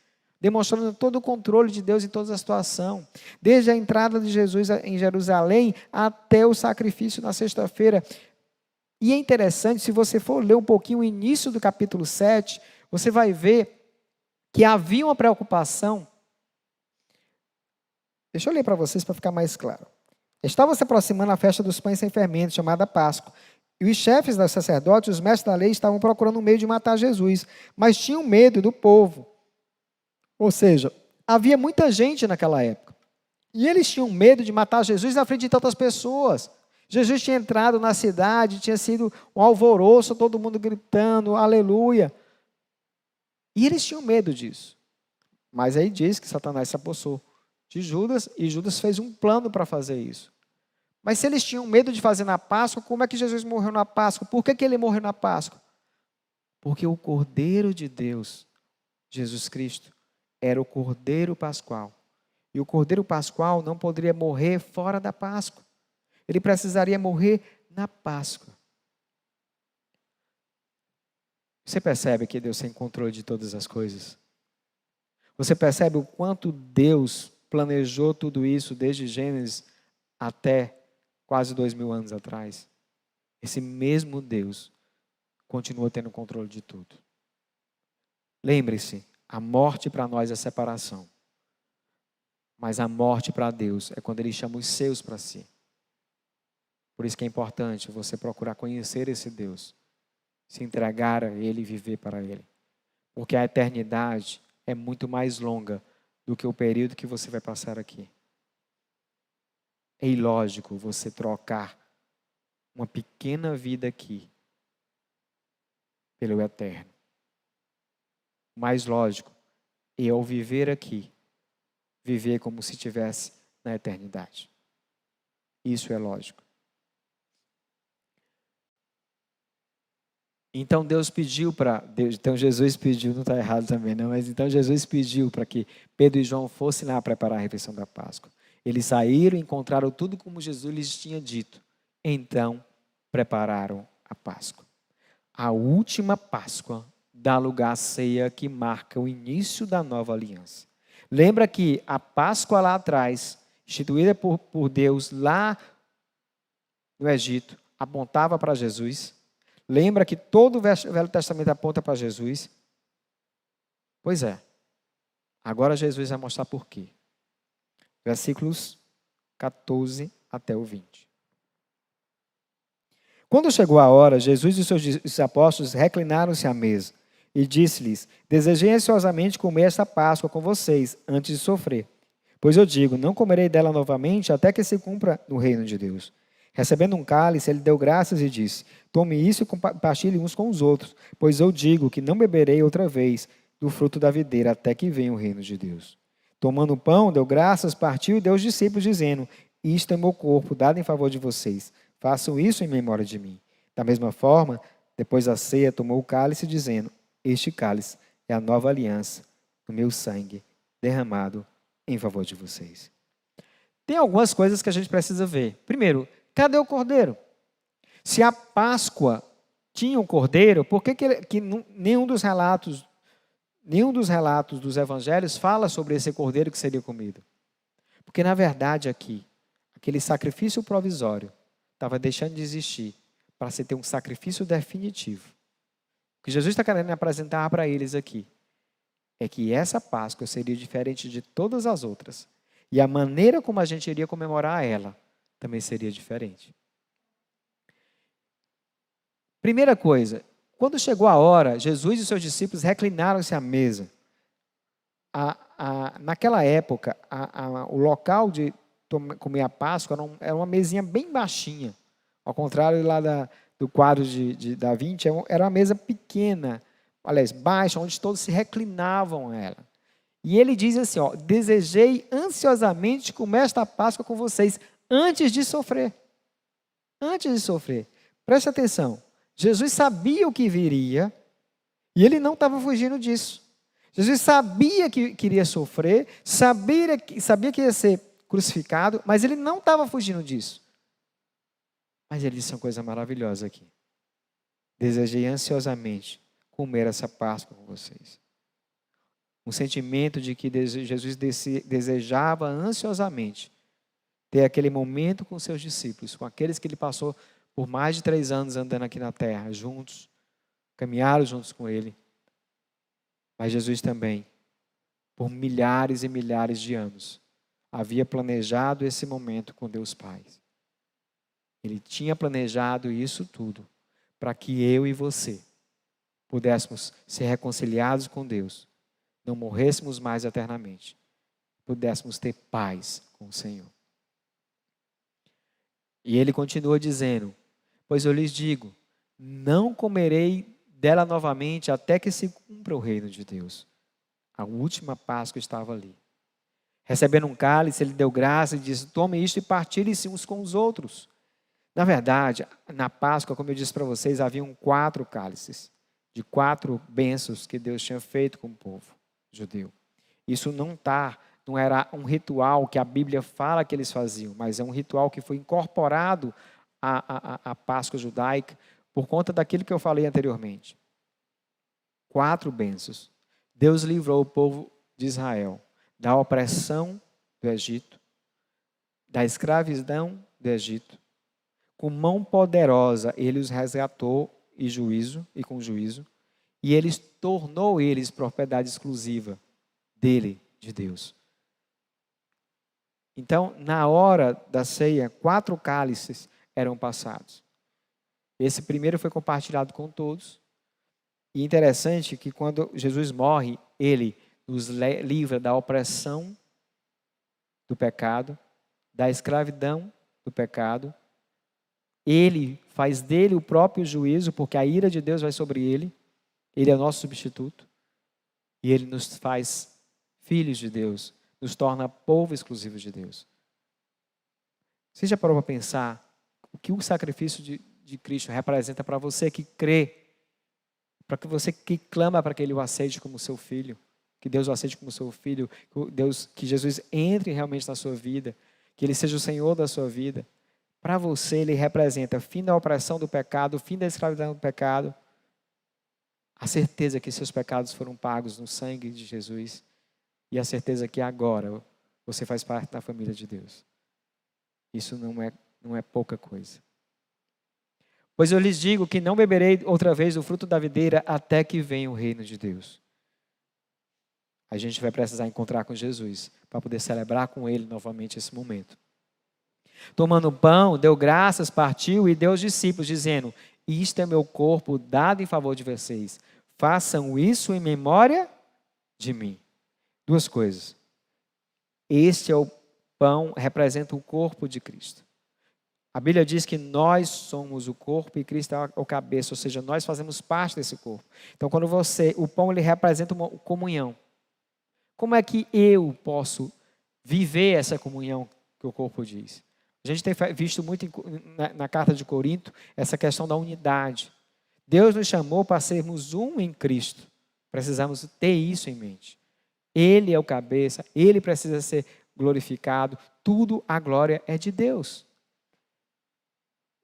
demonstrando todo o controle de Deus em toda a situação. Desde a entrada de Jesus em Jerusalém até o sacrifício na sexta-feira. E é interessante, se você for ler um pouquinho o início do capítulo 7, você vai ver que havia uma preocupação. Deixa eu ler para vocês para ficar mais claro. Estava se aproximando a festa dos pães sem fermento, chamada Páscoa. E os chefes dos sacerdotes, os mestres da lei, estavam procurando um meio de matar Jesus, mas tinham medo do povo. Ou seja, havia muita gente naquela época. E eles tinham medo de matar Jesus na frente de tantas pessoas. Jesus tinha entrado na cidade, tinha sido um alvoroço, todo mundo gritando, aleluia. E eles tinham medo disso. Mas aí diz que Satanás se apossou de Judas e Judas fez um plano para fazer isso. Mas se eles tinham medo de fazer na Páscoa, como é que Jesus morreu na Páscoa? Por que ele morreu na Páscoa? Porque o Cordeiro de Deus, Jesus Cristo, era o Cordeiro Pascual. E o Cordeiro Pascual não poderia morrer fora da Páscoa. Ele precisaria morrer na Páscoa. Você percebe que Deus tem controle de todas as coisas? Você percebe o quanto Deus planejou tudo isso desde Gênesis até quase 2000 anos atrás? Esse mesmo Deus continua tendo controle de tudo. Lembre-se, a morte para nós é separação. Mas a morte para Deus é quando Ele chama os seus para si. Por isso que é importante você procurar conhecer esse Deus, se entregar a Ele e viver para Ele. Porque a eternidade é muito mais longa do que o período que você vai passar aqui. É ilógico você trocar uma pequena vida aqui pelo eterno. O mais lógico é ao viver aqui, viver como se estivesse na eternidade. Isso é lógico. Então Deus pediu então Jesus pediu, não está errado também não, mas então Jesus pediu para que Pedro e João fossem lá preparar a refeição da Páscoa. Eles saíram e encontraram tudo como Jesus lhes tinha dito. Então prepararam a Páscoa. A última Páscoa dá lugar à ceia que marca o início da nova aliança. Lembra que a Páscoa lá atrás, instituída por Deus lá no Egito, apontava para Jesus. Lembra que todo o Velho Testamento aponta para Jesus? Pois é. Agora Jesus vai mostrar por quê. Versículos 14 até o 20. Quando chegou a hora, Jesus e seus apóstolos reclinaram-se à mesa e disse-lhes: Desejei ansiosamente comer esta Páscoa com vocês antes de sofrer. Pois eu digo, não comerei dela novamente até que se cumpra no reino de Deus. Recebendo um cálice, ele deu graças e disse: Tome isso e compartilhe uns com os outros, pois eu digo que não beberei outra vez do fruto da videira até que venha o reino de Deus. Tomando o pão, deu graças, partiu e deu aos discípulos, dizendo: Isto é meu corpo, dado em favor de vocês. Façam isso em memória de mim. Da mesma forma, depois da ceia, tomou o cálice, dizendo: Este cálice é a nova aliança no meu sangue, derramado em favor de vocês. Tem algumas coisas que a gente precisa ver. Primeiro, cadê o cordeiro? Se a Páscoa tinha um cordeiro, por que nenhum dos relatos dos evangelhos fala sobre esse cordeiro que seria comido? Porque, na verdade, aquele sacrifício provisório estava deixando de existir para se ter um sacrifício definitivo. O que Jesus está querendo apresentar para eles aqui é que essa Páscoa seria diferente de todas as outras. E a maneira como a gente iria comemorar ela também seria diferente. Primeira coisa, quando chegou a hora, Jesus e seus discípulos reclinaram-se à mesa. Naquela época, o local de comer a Páscoa era uma mesinha bem baixinha. Ao contrário lá do quadro de Da Vinci, era uma mesa pequena, aliás, baixa, onde todos se reclinavam a ela. E ele diz assim, desejei ansiosamente comer esta Páscoa com vocês antes de sofrer. Antes de sofrer. Preste atenção. Jesus sabia o que viria e ele não estava fugindo disso. Jesus sabia que iria sofrer, sabia que ia ser crucificado, mas ele não estava fugindo disso. Mas ele disse uma coisa maravilhosa aqui. Desejei ansiosamente comer essa Páscoa com vocês. Um sentimento de que Jesus desejava ansiosamente ter aquele momento com seus discípulos, com aqueles que ele passou por mais de 3 anos andando aqui na terra, juntos, caminharam juntos com ele. Mas Jesus também, por milhares e milhares de anos, havia planejado esse momento com Deus Pai. Ele tinha planejado isso tudo para que eu e você pudéssemos ser reconciliados com Deus, não morrêssemos mais eternamente, pudéssemos ter paz com o Senhor. E ele continua dizendo: pois eu lhes digo, não comerei dela novamente até que se cumpra o reino de Deus. A última Páscoa estava ali. Recebendo um cálice, ele deu graça e disse: tome isto e partilhem-se uns com os outros. Na verdade, na Páscoa, como eu disse para vocês, haviam 4 cálices, de 4 bênçãos que Deus tinha feito com o povo judeu. Isso não era um ritual que a Bíblia fala que eles faziam, mas é um ritual que foi incorporado à Páscoa judaica por conta daquilo que eu falei anteriormente. 4 bênçãos. Deus livrou o povo de Israel da opressão do Egito, da escravidão do Egito. Com mão poderosa, ele os resgatou com juízo, e ele tornou eles propriedade exclusiva dele, de Deus. Então, na hora da ceia, 4 cálices eram passados. Esse primeiro foi compartilhado com todos. E interessante que quando Jesus morre, ele nos livra da opressão do pecado, da escravidão do pecado. Ele faz dele o próprio juízo, porque a ira de Deus vai sobre ele. Ele é o nosso substituto. E ele nos faz filhos de Deus, nos torna povo exclusivo de Deus. Você já parou para pensar o que o sacrifício de Cristo representa para você que crê, para que você que clama para que Ele o aceite como seu filho, que Deus o aceite como seu filho, que Jesus entre realmente na sua vida, que Ele seja o Senhor da sua vida. Para você, Ele representa o fim da opressão do pecado, o fim da escravidão do pecado, a certeza que seus pecados foram pagos no sangue de Jesus e a certeza que agora você faz parte da família de Deus. Isso não é pouca coisa. Pois eu lhes digo que não beberei outra vez do fruto da videira até que venha o reino de Deus. A gente vai precisar encontrar com Jesus para poder celebrar com Ele novamente esse momento. Tomando o pão, deu graças, partiu e deu aos discípulos, dizendo: isto é meu corpo dado em favor de vocês. Façam isso em memória de mim. 2 coisas. Este é o pão, representa o corpo de Cristo. A Bíblia diz que nós somos o corpo e Cristo é o cabeça, ou seja, nós fazemos parte desse corpo. Então, quando o pão ele representa uma comunhão. Como é que eu posso viver essa comunhão que o corpo diz? A gente tem visto muito na carta de Corinto essa questão da unidade. Deus nos chamou para sermos um em Cristo. Precisamos ter isso em mente. Ele é o cabeça, Ele precisa ser glorificado. Tudo a glória é de Deus.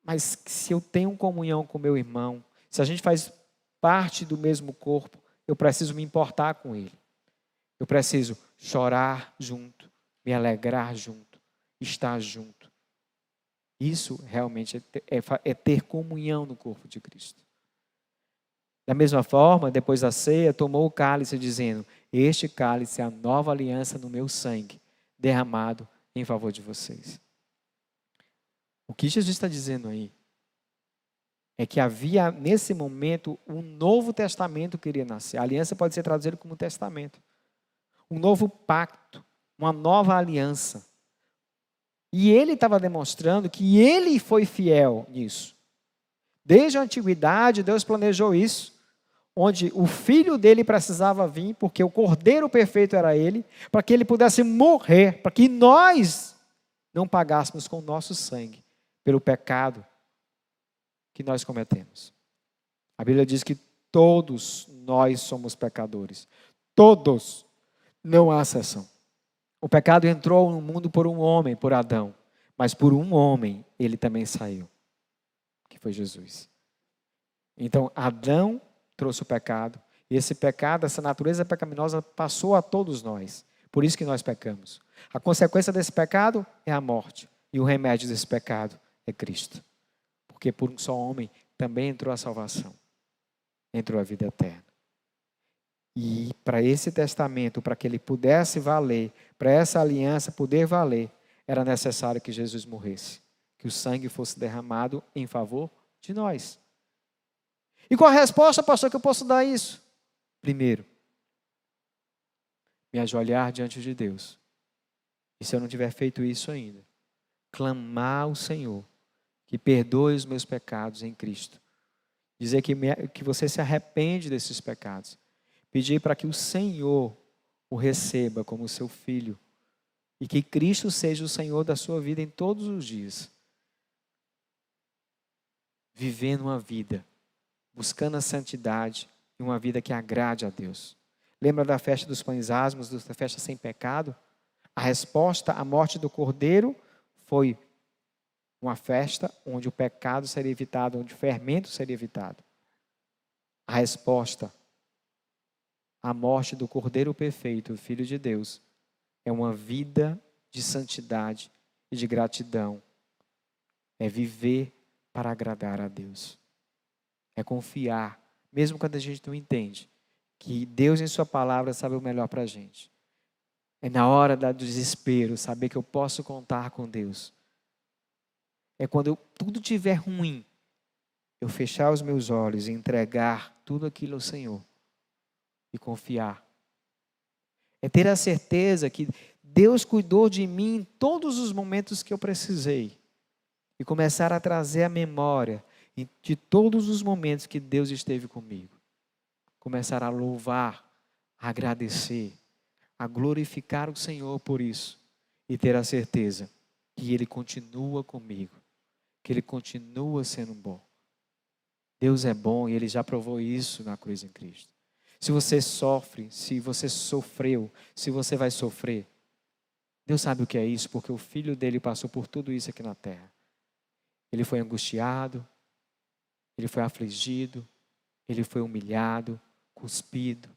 Mas se eu tenho comunhão com meu irmão, se a gente faz parte do mesmo corpo, eu preciso me importar com ele. Eu preciso chorar junto, me alegrar junto, estar junto. Isso realmente é ter comunhão no corpo de Cristo. Da mesma forma, depois da ceia, tomou o cálice dizendo: este cálice é a nova aliança no meu sangue, derramado em favor de vocês. O que Jesus está dizendo aí é que havia nesse momento um novo testamento que iria nascer. A aliança pode ser traduzida como testamento. Um novo pacto, uma nova aliança. E ele estava demonstrando que ele foi fiel nisso. Desde a antiguidade, Deus planejou isso, onde o filho dele precisava vir, porque o cordeiro perfeito era ele, para que ele pudesse morrer, para que nós não pagássemos com o nosso sangue pelo pecado que nós cometemos. A Bíblia diz que todos nós somos pecadores. Todos. Não há exceção. O pecado entrou no mundo por um homem, por Adão. Mas por um homem ele também saiu, que foi Jesus. Então Adão trouxe o pecado. E esse pecado, essa natureza pecaminosa passou a todos nós. Por isso que nós pecamos. A consequência desse pecado é a morte. E o remédio desse pecado é Cristo. Porque por um só homem também entrou a salvação. Entrou a vida eterna. E para esse testamento, para que ele pudesse valer, para essa aliança poder valer, era necessário que Jesus morresse. Que o sangue fosse derramado em favor de nós. E qual a resposta, pastor, que eu posso dar a isso? Primeiro, me ajoelhar diante de Deus. E se eu não tiver feito isso ainda, clamar ao Senhor que perdoe os meus pecados em Cristo. Dizer que você se arrepende desses pecados. Pedir para que o Senhor o receba como seu filho. E que Cristo seja o Senhor da sua vida em todos os dias. Vivendo uma vida, buscando a santidade e uma vida que agrade a Deus. Lembra da festa dos pães asmos, da festa sem pecado? A resposta à morte do Cordeiro foi uma festa onde o pecado seria evitado, onde o fermento seria evitado. A resposta à morte do Cordeiro perfeito, o Filho de Deus, é uma vida de santidade e de gratidão. É viver para agradar a Deus. É confiar, mesmo quando a gente não entende, que Deus em sua palavra sabe o melhor para a gente. É na hora do desespero, saber que eu posso contar com Deus. É quando tudo estiver ruim, eu fechar os meus olhos e entregar tudo aquilo ao Senhor. E confiar. É ter a certeza que Deus cuidou de mim em todos os momentos que eu precisei. E começar a trazer a memória de todos os momentos que Deus esteve comigo. Começar a louvar, a agradecer, a glorificar o Senhor por isso. E ter a certeza que Ele continua comigo. Que Ele continua sendo bom. Deus é bom e Ele já provou isso na cruz em Cristo. Se você sofre, se você sofreu, se você vai sofrer, Deus sabe o que é isso, porque o Filho dele passou por tudo isso aqui na terra. Ele foi angustiado, ele foi afligido, ele foi humilhado, cuspido,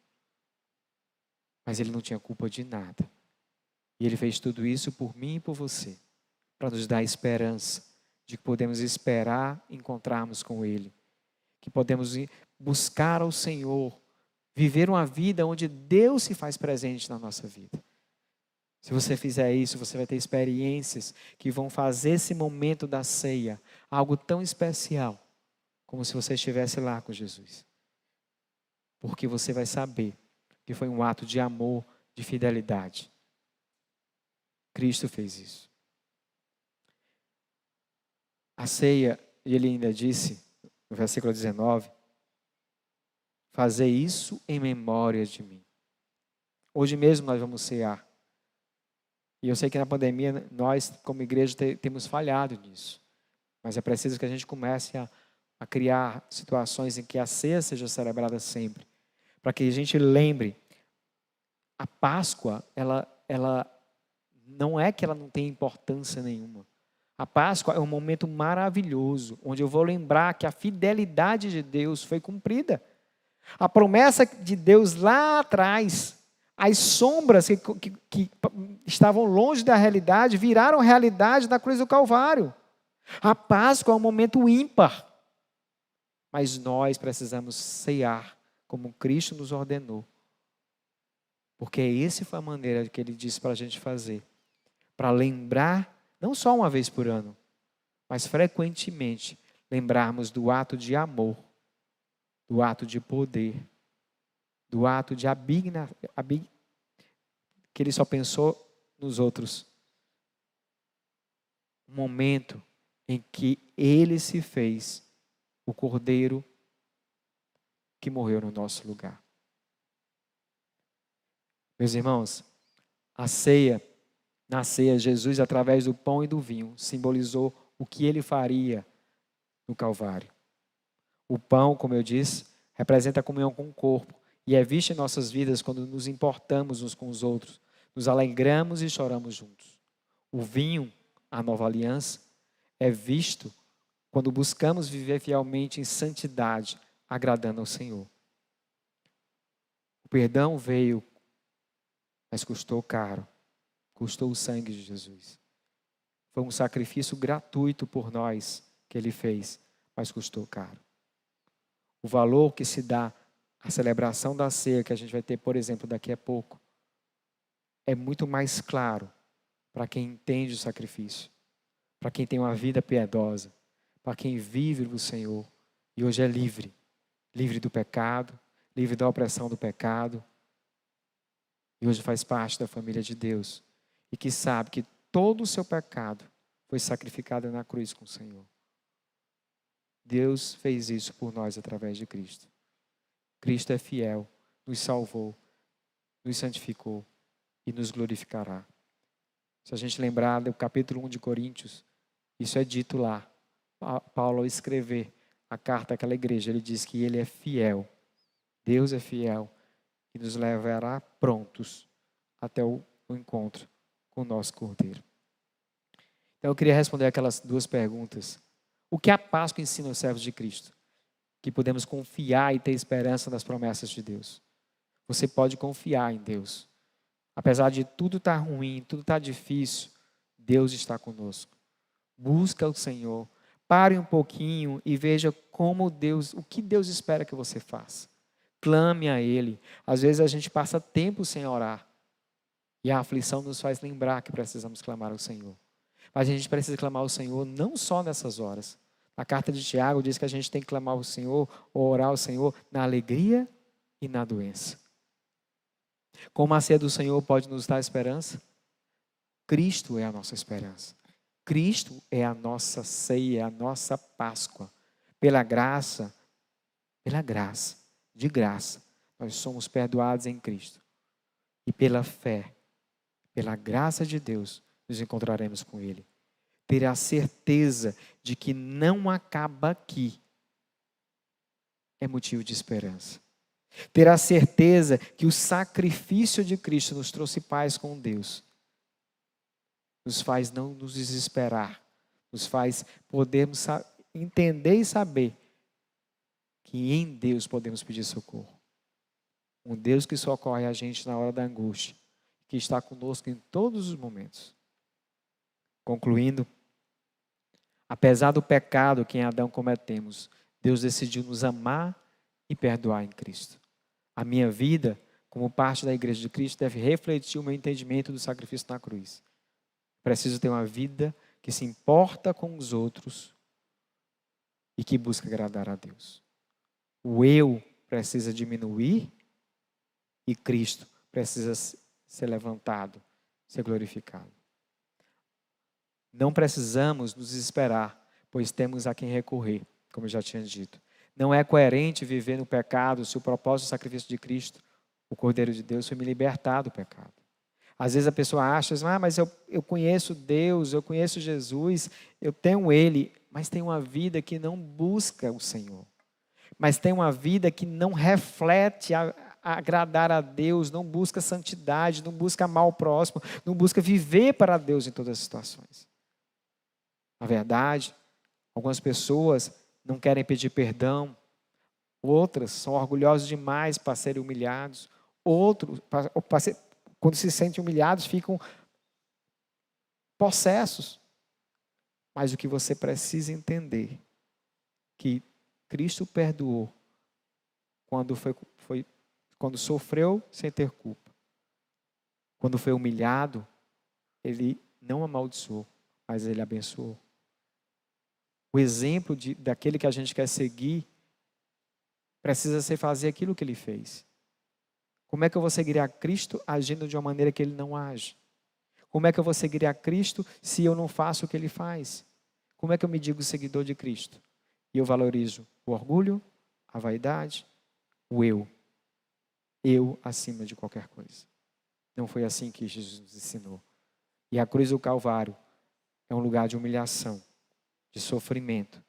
mas ele não tinha culpa de nada. E ele fez tudo isso por mim e por você, para nos dar esperança de que podemos esperar encontrarmos com Ele, que podemos buscar ao Senhor, viver uma vida onde Deus se faz presente na nossa vida. Se você fizer isso, você vai ter experiências que vão fazer esse momento da ceia algo tão especial, como se você estivesse lá com Jesus. Porque você vai saber que foi um ato de amor, de fidelidade. Cristo fez isso. A ceia, ele ainda disse, no versículo 19, fazer isso em memória de mim. Hoje mesmo nós vamos cear. E eu sei que na pandemia nós, como igreja, temos falhado nisso. Mas é preciso que a gente comece a criar situações em que a ceia seja celebrada sempre. Para que a gente lembre, a Páscoa, ela não é que ela não tem importância nenhuma. A Páscoa é um momento maravilhoso, onde eu vou lembrar que a fidelidade de Deus foi cumprida. A promessa de Deus lá atrás, as sombras que estavam longe da realidade, viraram realidade na cruz do Calvário. A Páscoa é um momento ímpar. Mas nós precisamos cear como Cristo nos ordenou. Porque essa foi a maneira que Ele disse para a gente fazer. Para lembrar, não só uma vez por ano, mas frequentemente, lembrarmos do ato de amor, do ato de poder, do ato de que Ele só pensou nos outros. Um momento em que Ele se fez o Cordeiro que morreu no nosso lugar. Meus irmãos, na ceia, Jesus, através do pão e do vinho, simbolizou o que Ele faria no Calvário. O pão, como eu disse, representa a comunhão com o corpo e é visto em nossas vidas quando nos importamos uns com os outros, nos alegramos e choramos juntos. O vinho, a nova aliança, é visto quando buscamos viver fielmente em santidade, agradando ao Senhor. O perdão veio, mas custou caro. Custou o sangue de Jesus. Foi um sacrifício gratuito por nós que Ele fez, mas custou caro. O valor que se dá à celebração da ceia, que a gente vai ter, por exemplo, daqui a pouco, é muito mais claro para quem entende o sacrifício, para quem tem uma vida piedosa, para quem vive o Senhor e hoje é livre. Livre do pecado, livre da opressão do pecado. E hoje faz parte da família de Deus. E que sabe que todo o seu pecado foi sacrificado na cruz com o Senhor. Deus fez isso por nós através de Cristo. Cristo é fiel, nos salvou, nos santificou e nos glorificará. Se a gente lembrar do capítulo 1 de Coríntios, isso é dito lá. Paulo, ao escrever a carta àquela igreja, ele diz que ele é fiel. Deus é fiel e nos levará prontos até o encontro com o nosso Cordeiro. Então eu queria responder aquelas duas perguntas. O que a Páscoa ensina aos servos de Cristo? Que podemos confiar e ter esperança nas promessas de Deus. Você pode confiar em Deus. Apesar de tudo estar ruim, tudo estar difícil, Deus está conosco. Busca o Senhor. Pare um pouquinho e veja o que Deus espera que você faça. Clame a Ele. Às vezes a gente passa tempo sem orar. E a aflição nos faz lembrar que precisamos clamar ao Senhor. Mas a gente precisa clamar ao Senhor não só nessas horas. A carta de Tiago diz que a gente tem que clamar ao Senhor, ou orar ao Senhor, na alegria e na doença. Como a ceia do Senhor pode nos dar esperança? Cristo é a nossa esperança. Cristo é a nossa ceia, é a nossa Páscoa. Pela graça, de graça, nós somos perdoados em Cristo. E pela fé, pela graça de Deus, nos encontraremos com Ele. Ter a certeza de que não acaba aqui é motivo de esperança. Ter a certeza que o sacrifício de Cristo nos trouxe paz com Deus, nos faz não nos desesperar, nos faz podermos entender e saber que em Deus podemos pedir socorro. Um Deus que socorre a gente na hora da angústia, que está conosco em todos os momentos. Concluindo, apesar do pecado que em Adão cometemos, Deus decidiu nos amar e perdoar em Cristo. A minha vida, como parte da Igreja de Cristo, deve refletir o meu entendimento do sacrifício na cruz. Preciso ter uma vida que se importa com os outros e que busca agradar a Deus. O eu precisa diminuir e Cristo precisa ser levantado, ser glorificado. Não precisamos nos desesperar, pois temos a quem recorrer, como eu já tinha dito. Não é coerente viver no pecado se o propósito do sacrifício de Cristo, o Cordeiro de Deus, foi me libertar do pecado. Às vezes a pessoa acha, mas eu conheço Deus, eu conheço Jesus, eu tenho Ele, mas tem uma vida que não busca o Senhor. Mas tem uma vida que não reflete agradar a Deus, não busca santidade, não busca amar o próximo, não busca viver para Deus em todas as situações. Na verdade, algumas pessoas não querem pedir perdão, outras são orgulhosas demais para serem humilhados, outros, quando se sentem humilhados, ficam possessos. Mas o que você precisa entender, que Cristo perdoou quando sofreu sem ter culpa. Quando foi humilhado, Ele não amaldiçoou, mas Ele abençoou. O exemplo daquele que a gente quer seguir precisa ser fazer aquilo que Ele fez. Como é que eu vou seguir a Cristo agindo de uma maneira que Ele não age? Como é que eu vou seguir a Cristo se eu não faço o que Ele faz? Como é que eu me digo seguidor de Cristo? E eu valorizo o orgulho, a vaidade, o eu. Eu acima de qualquer coisa. Não foi assim que Jesus nos ensinou. E a cruz do Calvário é um lugar de humilhação, de sofrimento,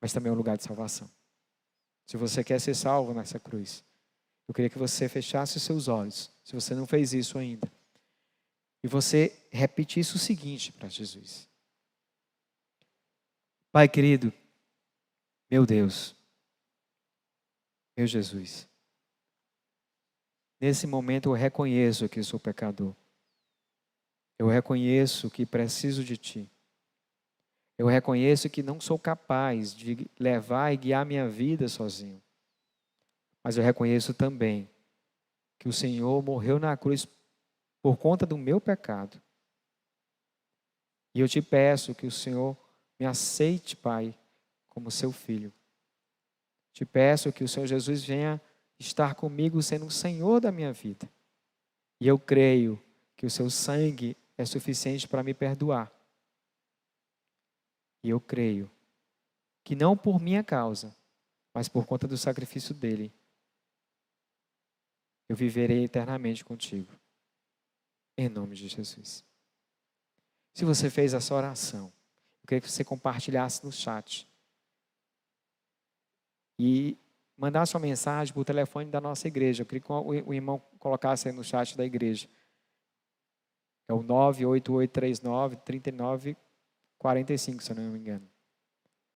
mas também é um lugar de salvação. Se você quer ser salvo nessa cruz, eu queria que você fechasse os seus olhos, se você não fez isso ainda, e você repetisse o seguinte para Jesus. Pai querido, meu Deus, meu Jesus, nesse momento eu reconheço que sou pecador. Eu reconheço que preciso de Ti. Eu reconheço que não sou capaz de levar e guiar minha vida sozinho. Mas eu reconheço também que o Senhor morreu na cruz por conta do meu pecado. E eu te peço que o Senhor me aceite, Pai, como seu filho. Te peço que o Senhor Jesus venha estar comigo sendo o Senhor da minha vida. E eu creio que o seu sangue é suficiente para me perdoar. E eu creio que não por minha causa, mas por conta do sacrifício dele, eu viverei eternamente contigo. Em nome de Jesus. Se você fez essa oração, eu queria que você compartilhasse no chat. E mandasse uma mensagem para o telefone da nossa igreja. Eu queria que o irmão colocasse aí no chat da igreja. É o 98839-3945, se eu não me engano.